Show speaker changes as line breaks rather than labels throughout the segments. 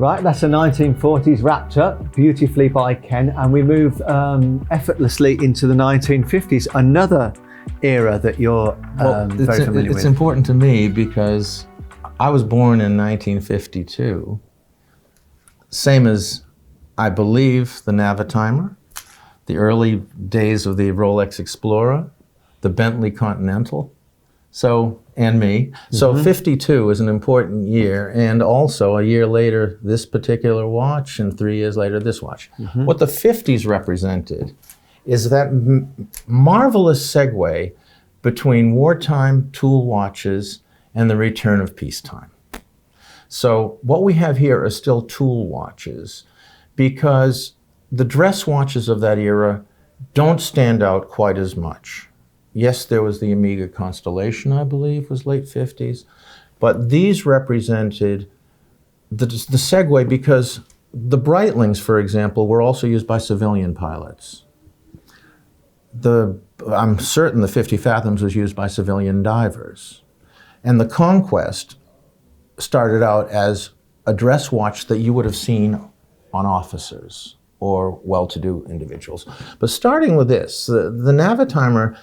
Right, that's a 1940s wrapped up beautifully by Ken, and we move effortlessly into the 1950s, another era that you're very familiar with.
It's important to me because I was born in 1952, same as, I believe, the Navitimer, the early days of the Rolex Explorer, the Bentley Continental, and me. So 52 is an important year, and also a year later this particular watch, and 3 years later this watch. What the 50s represented is that marvelous segue between wartime tool watches and the return of peacetime. So what we have here are still tool watches, because the dress watches of that era don't stand out quite as much. Yes, there was the Omega Constellation, I believe, was late 50s, but these represented the segue, because the Breitlings, for example, were also used by civilian pilots. I'm certain the 50 Fathoms was used by civilian divers. And the Conquest started out as a dress watch that you would have seen on officers or well-to-do individuals. But starting with this, the Navitimer,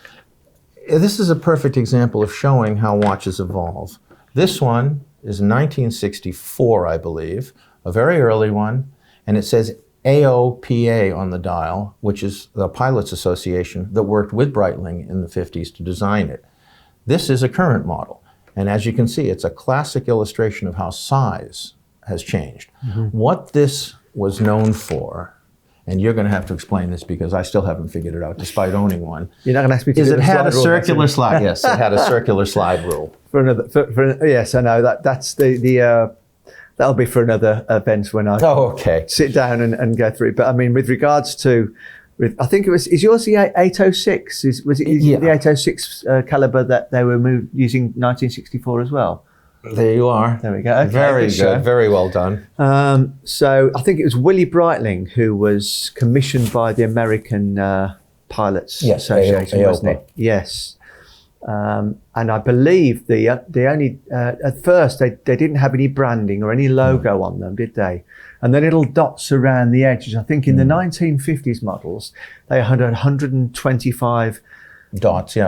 this is a perfect example of showing how watches evolve. This one is 1964, I believe, a very early one, and it says AOPA on the dial, which is the Pilots Association that worked with Breitling in the 50s to design it. This is a current model, and as you can see, it's a classic illustration of how size has changed. What this was known for, and you're going to have to explain this because I still haven't figured it out despite owning one.
You're not going to ask me to.
Is it had a circular slide? Yes, it had a circular slide rule.
Yes, I know that's that'll be for another event when I sit down and go through it. But I mean, with regards to, I think is yours the 806? Was it the 806 caliber that they were using 1964 as well?
There you are.
There we go. Okay,
very good. Very well done.
So I think it was Willie Breitling who was commissioned by the American Pilots Association, wasn't it? Yes. And I believe the only at first they didn't have any branding or any logo on them, did they? And the little dots around the edges. I think in the 1950s models they had 125
dots,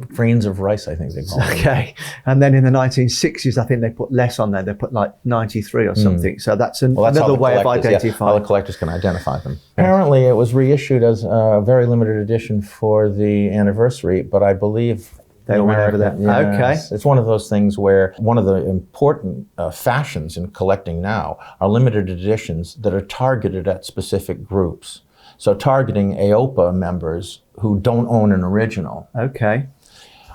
grains of rice, I think they call them.
Okay, and then in the 1960s, I think they put less on there. They put like 93 or something. So that's another way of identifying.
How the collectors can identify them. Apparently, it was reissued as a very limited edition for the anniversary, but I believe
they went over that.
Yes,
okay,
it's one of those things where one of the important fashions in collecting now are limited editions that are targeted at specific groups. So targeting AOPA members who don't own an original.
Okay.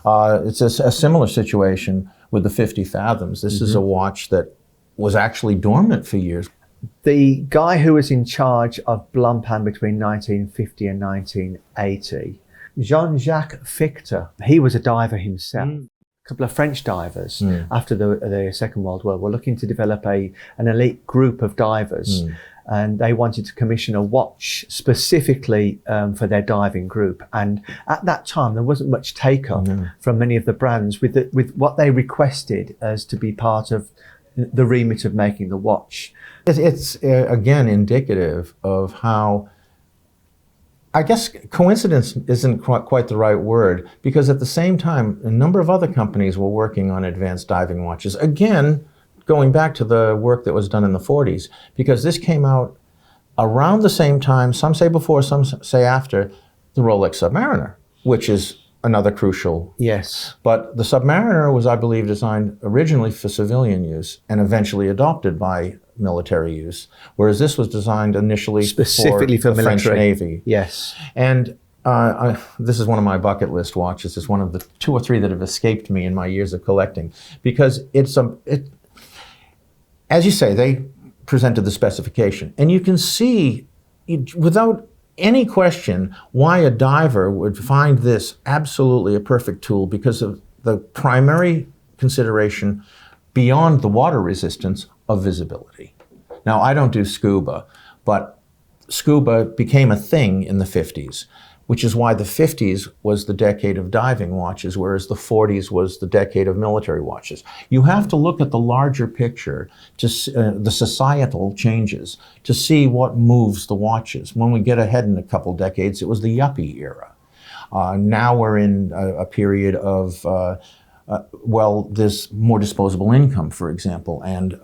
It's a similar situation with the 50 Fathoms. This is a watch that was actually dormant for years.
The guy who was in charge of Blancpain between 1950 and 1980, Jean-Jacques Fichter, he was a diver himself. A couple of French divers after the Second World War were looking to develop an elite group of divers. And they wanted to commission a watch specifically for their diving group. And at that time, there wasn't much take-up from many of the brands with what they requested as to be part of the remit of making the watch.
It's again, indicative of how, I guess coincidence isn't quite the right word, because at the same time, a number of other companies were working on advanced diving watches. Again, going back to the work that was done in the 40s, because this came out around the same time, some say before, some say after, the Rolex Submariner, which is another crucial.
Yes.
But the Submariner was, I believe, designed originally for civilian use and eventually adopted by military use, whereas this was designed initially
specifically for
the
military.
French Navy.
Yes.
And this is one of my bucket list watches. It's one of the 2 or 3 that have escaped me in my years of collecting, because as you say, they presented the specification. And you can see, without any question, why a diver would find this absolutely a perfect tool, because of the primary consideration beyond the water resistance of visibility. Now, I don't do scuba, but scuba became a thing in the 50s. which is why the 50s was the decade of diving watches, whereas the 40s was the decade of military watches. You have to look at the larger picture, to the societal changes, to see what moves the watches. When we get ahead in a couple decades, it was the yuppie era. Now we're in a period of there's more disposable income, for example, and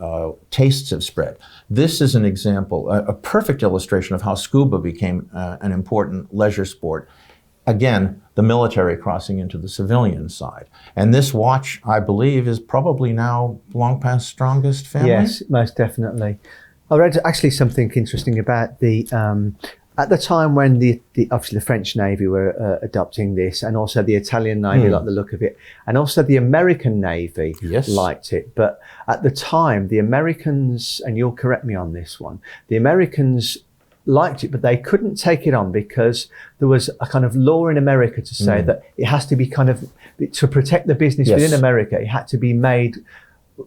tastes have spread. This is an example, a perfect illustration of how scuba became an important leisure sport. Again, the military crossing into the civilian side. And this watch, I believe, is probably now Blancpain's strongest family.
Yes, most definitely. I read actually something interesting about the at the time when the obviously the French Navy were adopting this, and also the Italian Navy liked the look of it, and also the American Navy liked it. But at the time, the Americans, and you'll correct me on this one, the Americans liked it, but they couldn't take it on because there was a kind of law in America to say that it has to be kind of, to protect the business within America, it had to be made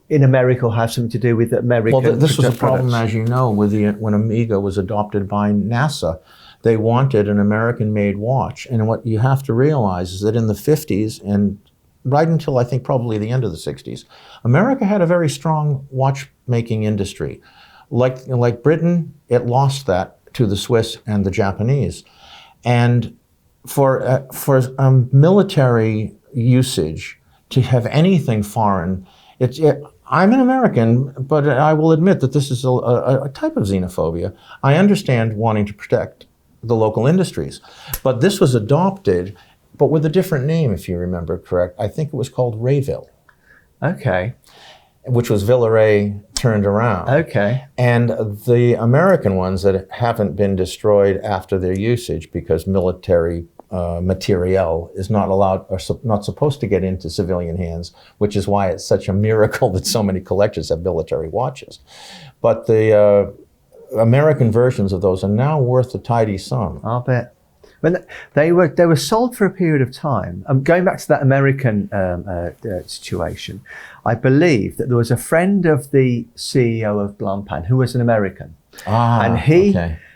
in America, or have something to do with American.
Well, this was a problem,
products.
as you know, with when Amiga was adopted by NASA. They wanted an American-made watch, and what you have to realize is that in the 50s and right until I think probably the end of the 60s, America had a very strong watchmaking industry. Like Britain, it lost that to the Swiss and the Japanese, and for military usage to have anything foreign. I'm an American, but I will admit that this is a type of xenophobia. I understand wanting to protect the local industries, but this was adopted, but with a different name, if you remember correct. I think it was called Rayville.
Okay.
Which was Villeray turned around.
Okay.
And the American ones that haven't been destroyed after their usage because military materiel is not allowed or not supposed to get into civilian hands, which is why it's such a miracle that so many collectors have military watches. But the American versions of those are now worth a tidy sum.
I'll bet. When they were sold for a period of time. Going back to that American situation, I believe that there was a friend of the CEO of Blancpain who was an American, and he,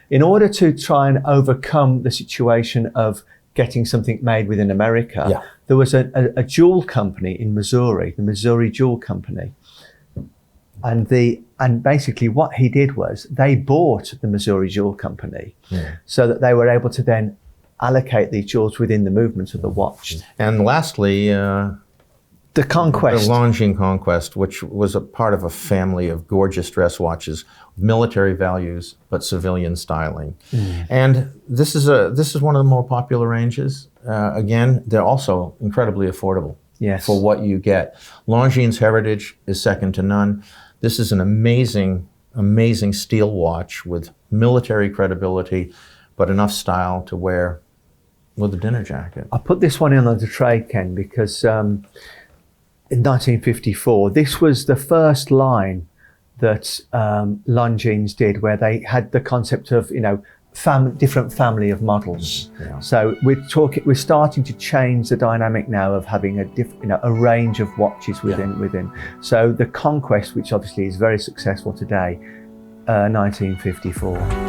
in order to try and overcome the situation of getting something made within America, there was a jewel company in Missouri, the Missouri Jewel Company. And basically what he did was they bought the Missouri Jewel Company so that they were able to then allocate the jewels within the movement of the watch.
And lastly,
the Conquest.
The Longines Conquest, which was a part of a family of gorgeous dress watches, military values, but civilian styling. And this is one of the more popular ranges. Again, they're also incredibly affordable for what you get. Longines Heritage is second to none. This is an amazing, amazing steel watch with military credibility, but enough style to wear with a dinner jacket.
I put this one in on the trade, Ken, because in 1954, this was the first line that Longines did, where they had the concept of, different family of models. So we're starting to change the dynamic now of having a range of watches within. So the Conquest, which obviously is very successful today, 1954.